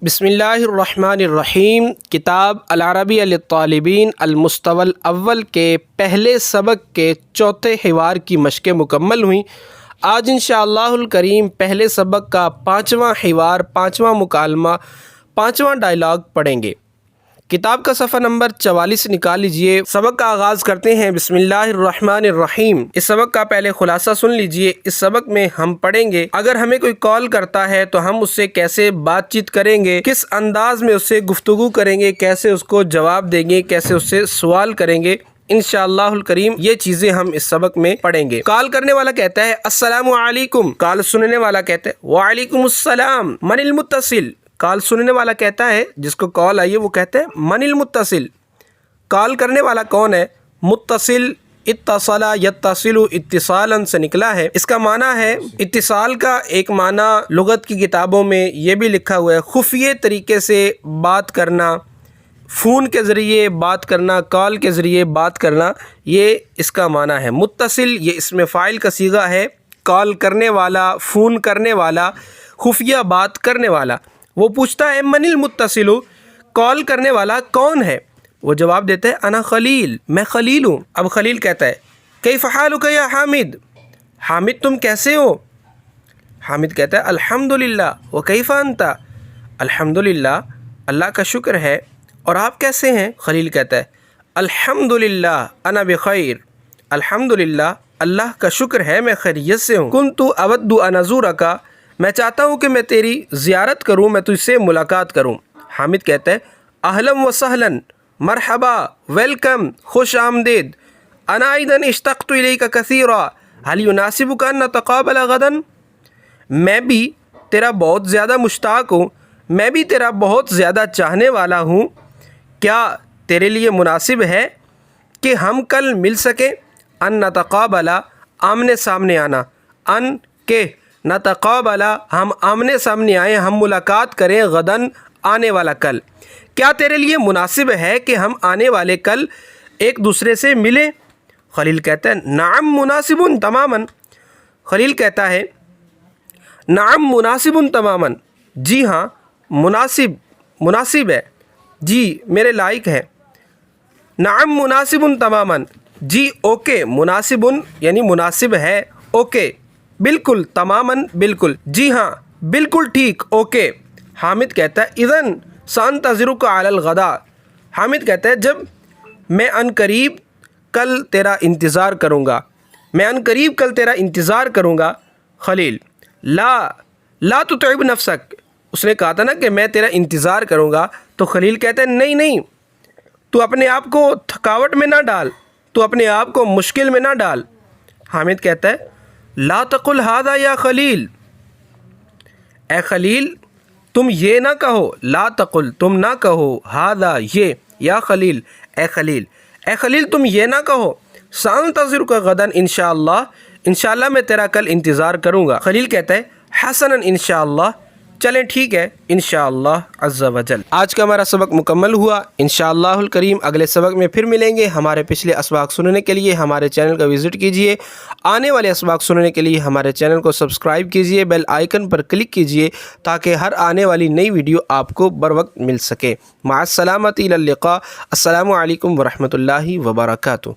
بسم اللہ الرحمن الرحیم۔ کتاب العربیہ للطالبین المستوى الاول کے پہلے سبق کے چوتھے حوار کی مشقیں مکمل ہوئیں۔ آج انشاءاللہ الکریم پہلے سبق کا پانچواں حوار، پانچواں مکالمہ، پانچواں ڈائلاگ پڑھیں گے۔ کتاب کا صفحہ نمبر 44 نکال لیجئے۔ سبق کا آغاز کرتے ہیں بسم اللہ الرحمن الرحیم۔ اس سبق کا پہلے خلاصہ سن لیجئے۔ اس سبق میں ہم پڑھیں گے اگر ہمیں کوئی کال کرتا ہے تو ہم اس سے کیسے بات چیت کریں گے، کس انداز میں اس سے گفتگو کریں گے، کیسے اس کو جواب دیں گے، کیسے اس سے سوال کریں گے۔ انشاءاللہ الکریم یہ چیزیں ہم اس سبق میں پڑھیں گے۔ کال کرنے والا کہتا ہے السلام علیکم، کال سننے والا کہتا ہے وعلیکم السلام، من المتصل، کال سننے والا کہتا ہے، جس کو کال آئی ہے وہ کہتا ہے من المتصل، کال کرنے والا کون ہے؟ متصل، اتصل یتصل اتصالا سے نکلا ہے۔ اس کا معنی ہے، اتصال کا ایک معنی لغت کی کتابوں میں یہ بھی لکھا ہوا ہے خفیہ طریقے سے بات کرنا، فون کے ذریعے بات کرنا، کال کے ذریعے بات کرنا، یہ اس کا معنی ہے۔ متصل یہ اسم فاعل کا صیغہ ہے، کال کرنے والا، فون کرنے والا، خفیہ بات کرنے والا۔ وہ پوچھتا ہے من المتصل، کال کرنے والا کون ہے؟ وہ جواب دیتا ہے انا خلیل، میں خلیل ہوں۔ اب خلیل کہتا ہے کیف حالک یا حامد، حامد تم کیسے ہو؟ حامد کہتا ہے الحمدللہ، وکیف انت، الحمدللہ اللہ کا شکر ہے، اور آپ کیسے ہیں؟ خلیل کہتا ہے الحمدللہ انا بخیر، الحمدللہ اللہ کا شکر ہے میں خیریت سے ہوں۔ کنت اود ان ازورک، میں چاہتا ہوں کہ میں تیری زیارت کروں، میں تجھ سے ملاقات کروں۔ حامد کہتا ہے اہلا و سہلا، مرحبا، ویلکم، خوش آمدید، انا ایضا اشتقت الیک کثیرا، هل یناسبک ان نتقابل غدا، میں بھی تیرا بہت زیادہ مشتاق ہوں، میں بھی تیرا بہت زیادہ چاہنے والا ہوں، کیا تیرے لیے مناسب ہے کہ ہم کل مل سکیں؟ ان نتقابل، آمنے سامنے آنا، ان کے نتقابل، ہم آمنے سامنے آئیں، ہم ملاقات کریں، غدن آنے والا کل، کیا تیرے لیے مناسب ہے کہ ہم آنے والے کل ایک دوسرے سے ملیں؟ خلیل کہتا ہے نعم مناسب تماما، خلیل کہتا ہے نعم مناسب تماما، جی ہاں مناسب ہے، جی میرے لائق ہے۔ نعم مناسب تماما، جی اوکے، مناسب یعنی مناسب ہے، اوکے بالکل، تماماً بالکل، جی ہاں بالکل ٹھیک، اوکے۔ حامد کہتا ہے اذن سانتظرک علی الغداء، حامد کہتا ہے جب میں ان قریب کل تیرا انتظار کروں گا، میں ان قریب کل تیرا انتظار کروں گا۔ خلیل لا تتعب نفسک، اس نے کہا تھا نا کہ میں تیرا انتظار کروں گا، تو خلیل کہتا ہے نہیں، تو اپنے آپ کو تھکاوٹ میں نہ ڈال، تو اپنے آپ کو مشکل میں نہ ڈال۔ حامد کہتا ہے لا تقل ھذا یا خلیل، اے خلیل تم یہ نہ کہو، لا تقل تم نہ کہو، ھذا یہ، یا خلیل اے خلیل تم یہ نہ کہو، سانتظرک غدا انشاءاللہ میں تیرا کل انتظار کروں گا۔ خلیل کہتا ہے حسنا انشاءاللہ، چلیں ٹھیک ہے انشاءاللہ عز و جل۔ آج کا ہمارا سبق مکمل ہوا۔ انشاءاللہ الکریم اگلے سبق میں پھر ملیں گے۔ ہمارے پچھلے اسباق سننے کے لیے ہمارے چینل کا وزٹ کیجئے، آنے والے اسباق سننے کے لیے ہمارے چینل کو سبسکرائب کیجئے، بیل آئیکن پر کلک کیجئے تاکہ ہر آنے والی نئی ویڈیو آپ کو بر وقت مل سکے۔ مع السلامۃ، الی اللقاء، السلام علیکم ورحمۃ اللہ وبرکاتہ۔